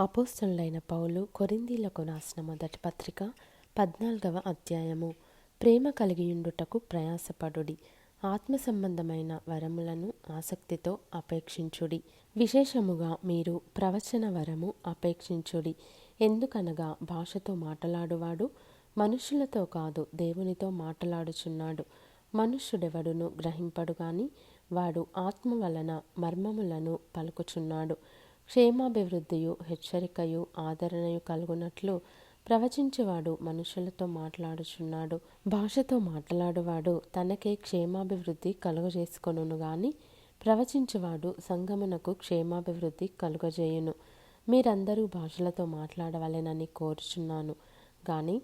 అపోస్తలుడైన పౌలు కొరింథీలకు రాసిన మొదటి పత్రిక 14వ అధ్యాయము. ప్రేమ కలిగియుండుటకు ప్రయాసపడుడి, ఆత్మ సంబంధమైన వరములను ఆసక్తితో అపేక్షించుడి. విశేషముగా మీరు ప్రవచన వరము అపేక్షించుడి. ఎందుకనగా భాషతో మాటలాడువాడు మనుష్యులతో కాదు, దేవునితో మాటలాడుచున్నాడు. మనుష్యుడెవడును గ్రహింపడు గాని వాడు ఆత్మ వలన మర్మములను పలుకుచున్నాడు. క్షేమాభివృద్ధియు హెచ్చరికయు ఆదరణయు కలుగునట్లు ప్రవచించేవాడు మనుషులతో మాట్లాడుచున్నాడు. భాషతో మాట్లాడువాడు తనకే క్షేమాభివృద్ధి కలుగజేసుకొనును గాని ప్రవచించేవాడు సంఘమునకు క్షేమాభివృద్ధి కలుగజేయును. మీరందరూ భాషలతో మాట్లాడవలెనని కోరుచున్నాను గాని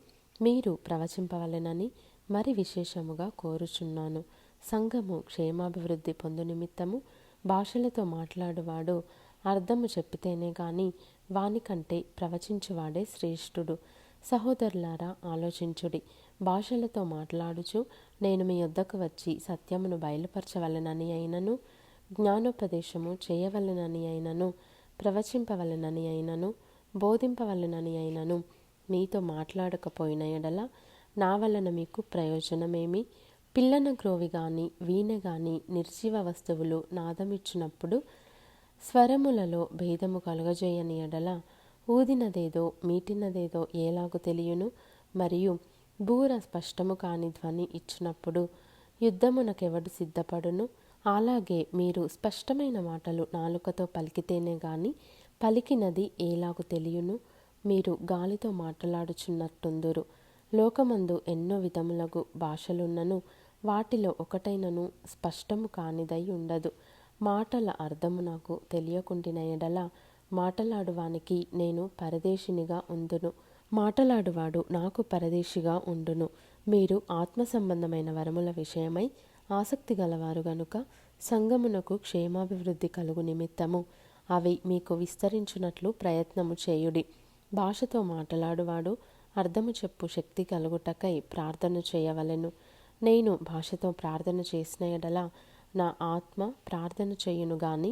మీరు ప్రవచింపవలెనని మరి విశేషముగా కోరుచున్నాను. సంఘము క్షేమాభివృద్ధి పొందు నిమిత్తము భాషలతో మాట్లాడువాడు అర్థము చెప్పితేనే గాని వానికంటే ప్రవచించువాడే శ్రేష్ఠుడు. సహోదరులారా, ఆలోచించుడి. భాషలతో మాట్లాడుచు నేను మీ యొద్దకు వచ్చి సత్యమును బయలుపరచవలెనని అయినను, జ్ఞానోపదేశము చేయవలెనని అయినను, ప్రవచింపవలెనని అయినను, బోధింపవలెనని అయినను మీతో మాట్లాడకపోయిన ఎడల నా వలన మీకు ప్రయోజనమేమి? పిల్లన గ్రోవి గాని వీణె గాని నిర్జీవ వస్తువులు నాదమిచ్చినప్పుడు స్వరములలో భేదము కలుగజేయని ఎడల ఊదినదేదో మీటినదేదో ఏలాగు తెలియను? మరియు బూర స్పష్టము కాని ధ్వని ఇచ్చినప్పుడు యుద్ధమునకెవడు సిద్ధపడును? అలాగే మీరు స్పష్టమైన మాటలు నాలుకతో పలికితేనే గాని పలికినది ఏలాగు తెలియను? మీరు గాలితో మాట్లాడుచున్నట్టుందురు. లోకమందు ఎన్నో విధములగు భాషలున్నను, వాటిలో ఒకటైనను స్పష్టము కానిదై ఉండదు. మాటల అర్థము నాకు తెలియకుండిన ఎడల మాటలాడువానికి నేను పరదేశినిగా ఉందును, మాటలాడువాడు నాకు పరదేశిగా ఉండును. మీరు ఆత్మ సంబంధమైన వరముల విషయమై ఆసక్తి గలవారు గనుక సంఘమునకు క్షేమాభివృద్ధి కలుగు నిమిత్తము అవి మీకు విస్తరించున్నట్లు ప్రయత్నము చేయుడి. భాషతో మాటలాడువాడు అర్థము చెప్పు శక్తి కలుగుటకై ప్రార్థన చేయవలెను. నేను భాషతో ప్రార్థన చేసిన ఎడల నా ఆత్మ ప్రార్థన చేయును గాని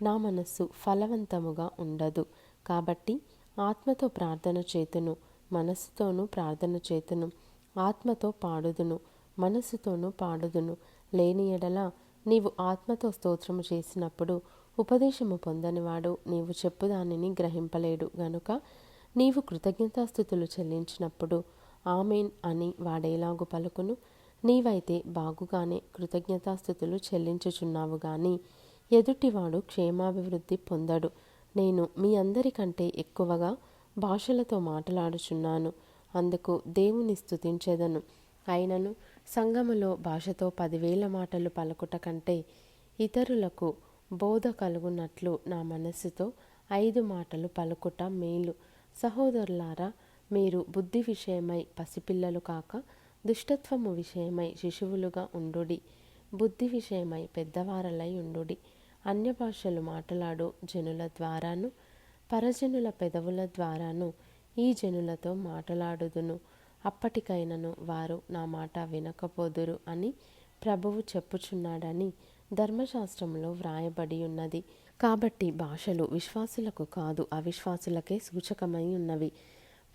నా మనస్సు ఫలవంతముగా ఉండదు. కాబట్టి ఆత్మతో ప్రార్థన చేతును, మనస్సుతోనూ ప్రార్థన చేతును. ఆత్మతో పాడుదును, మనస్సుతోనూ పాడుదును. లేని ఎడల నీవు ఆత్మతో స్తోత్రము చేసినప్పుడు ఉపదేశము పొందనివాడు నీవు చెప్పు దానిని గ్రహింపలేడు గనుక నీవు కృతజ్ఞతాస్థుతులు చెల్లించినప్పుడు ఆమేన్ అని వాడేలాగు పలుకును? నీవైతే బాగుగానే కృతజ్ఞతాస్థుతులు చెల్లించుచున్నావు గాని ఎదుటివాడు క్షేమాభివృద్ధి పొందడు. నేను మీ అందరికంటే ఎక్కువగా భాషలతో మాట్లాడుచున్నాను, అందుకు దేవుని స్తుతించెదను. అయినను సంఘములో భాషతో 10,000 మాటలు పలుకుట కంటే ఇతరులకు బోధ కలుగునట్లు నా మనస్సుతో 5 మాటలు పలుకుట మేలు. సహోదరులారా, మీరు బుద్ధి విషయమై పసిపిల్లలు కాక దుష్టత్వము విషయమై శిశువులుగా ఉండుడి. బుద్ధి విషయమై పెద్దవారలై ఉండుడి. అన్య భాషలు మాట్లాడు జనుల ద్వారాను పరజనుల పెదవుల ద్వారాను ఈ జనులతో మాట్లాడుదును. అప్పటికైనను వారు నా మాట వినకపోదురు అని ప్రభువు చెప్పుచున్నాడని ధర్మశాస్త్రములో వ్రాయబడి ఉన్నది. కాబట్టి భాషలు విశ్వాసులకు కాదు, అవిశ్వాసులకే సూచకమై ఉన్నవి.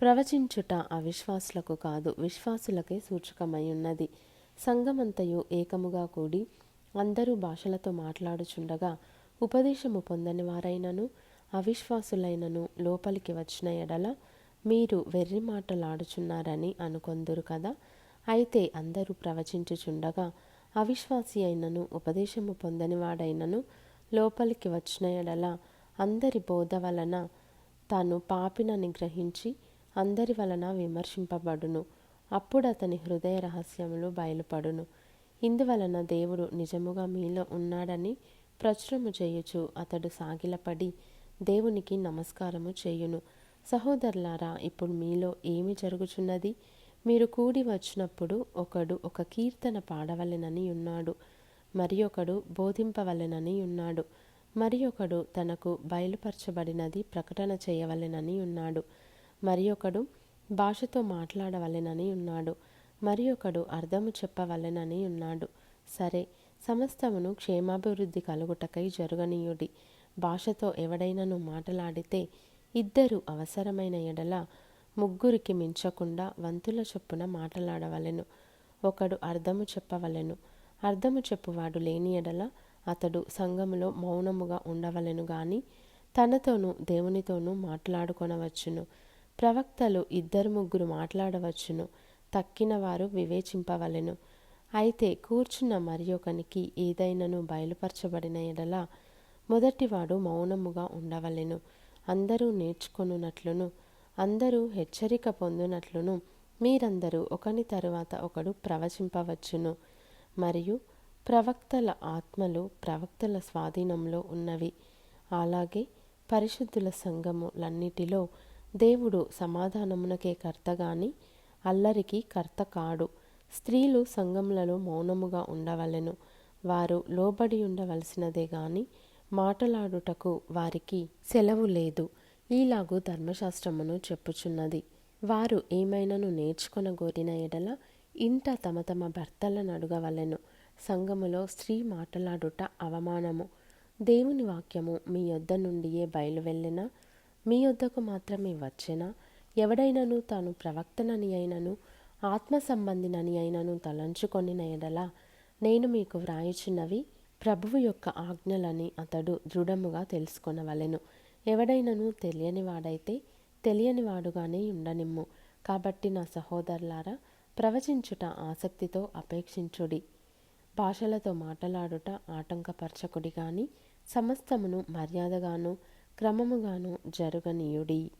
ప్రవచించుట అవిశ్వాసులకు కాదు, విశ్వాసులకే సూచకమై ఉన్నది. సంఘమంతయు ఏకముగా కూడి అందరూ భాషలతో మాట్లాడుచుండగా ఉపదేశము పొందని వారైనను అవిశ్వాసులైనను లోపలికి వచ్చిన ఎడల మీరు వెర్రి మాటలాడుచున్నారని అనుకొందురు కదా. అయితే అందరూ ప్రవచించుచుండగా అవిశ్వాసి అయినను ఉపదేశము పొందని వాడైనను లోపలికి వచ్చిన ఎడల అందరి బోధ వలన తాను పాపినని గ్రహించి అందరి వలన విమర్శింపబడును. అప్పుడు అతని హృదయ రహస్యములు బయలుపడును. ఇందువలన దేవుడు నిజముగా మీలో ఉన్నాడని ప్రచురము చేయుచు అతడు సాగిలపడి దేవునికి నమస్కారము చేయును. సహోదరులారా, ఇప్పుడు మీలో ఏమి జరుగుచున్నది? మీరు కూడి వచ్చినప్పుడు ఒకడు ఒక కీర్తన పాడవలెనని ఉన్నాడు, మరి ఒకడు బోధింపవలెనని ఉన్నాడు, మరి ఒకడు తనకు బయలుపరచబడినది ప్రకటన చేయవలెనని ఉన్నాడు, మరి ఒకడు భాషతో మాట్లాడవలెనని ఉన్నాడు, మరి ఒకడు అర్థము చెప్పవలెనని ఉన్నాడు. సరే, సమస్తమును క్షేమాభివృద్ధి కలుగుటకై జరుగనీయుడి. భాషతో ఎవడైనను మాటలాడితే ఇద్దరు అవసరమైన ఎడల ముగ్గురికి మించకుండా వంతుల చొప్పున మాటలాడవలెను. ఒకడు అర్థము చెప్పవలెను. అర్థము చెప్పువాడు లేని ఎడల అతడు సంఘములో మౌనముగా ఉండవలెను గాని తనతోనూ దేవునితోనూ మాట్లాడుకొనవచ్చును. ప్రవక్తలు ఇద్దరు ముగ్గురు మాట్లాడవచ్చును. తక్కిన వారు వివేచింపవలెను. అయితే కూర్చున్న మరి ఒకనికి ఏదైనను బయలుపరచబడిన ఎడల మొదటివాడు మౌనముగా ఉండవలెను. అందరూ నేర్చుకొనున్నట్లును అందరూ హెచ్చరిక పొందునట్లును మీరందరూ ఒకని తరువాత ఒకడు ప్రవచింపవచ్చును. మరియు ప్రవక్తల ఆత్మలు ప్రవక్తల స్వాధీనంలో ఉన్నవి. అలాగే పరిశుద్ధుల సంఘములన్నిటిలో దేవుడు సమాధానమునకే కర్త గాని అల్లరికి కర్త కాడు. స్త్రీలు సంఘములలో మౌనముగా ఉండవలెను. వారు లోబడి ఉండవలసినదే గాని మాటలాడుటకు వారికి సెలవు లేదు. ఈలాగు ధర్మశాస్త్రమును చెప్పుచున్నది. వారు ఏమైనను నేర్చుకొనగోరిన ఎడల ఇంట తమ తమ భర్తలను అడగవలెను. సంఘములో స్త్రీ మాటలాడుట అవమానము. దేవుని వాక్యము మీ యొద్ద నుండియే బయలువెళ్ళినా మీ యొద్దకు మాత్రమే వచ్చెనా? ఎవడైనను తాను ప్రవక్తనని అయినను ఆత్మ సంబంధినని అయినను తలంచుకొనిన ఎడల నేను మీకు వ్రాయుచున్నవి ప్రభువు యొక్క ఆజ్ఞలని అతడు దృఢముగా తెలుసుకొనవలెను. ఎవడైనను తెలియనివాడైతే తెలియనివాడుగానే ఉండనిమ్ము. కాబట్టి నా సహోదరులారా, ప్రవచించుట ఆసక్తితో అపేక్షించుడి. భాషలతో మాటలాడుట ఆటంకపరచకుడి గాని సమస్తమును మర్యాదగాను క్రమముగాను జరుగనీయుడి.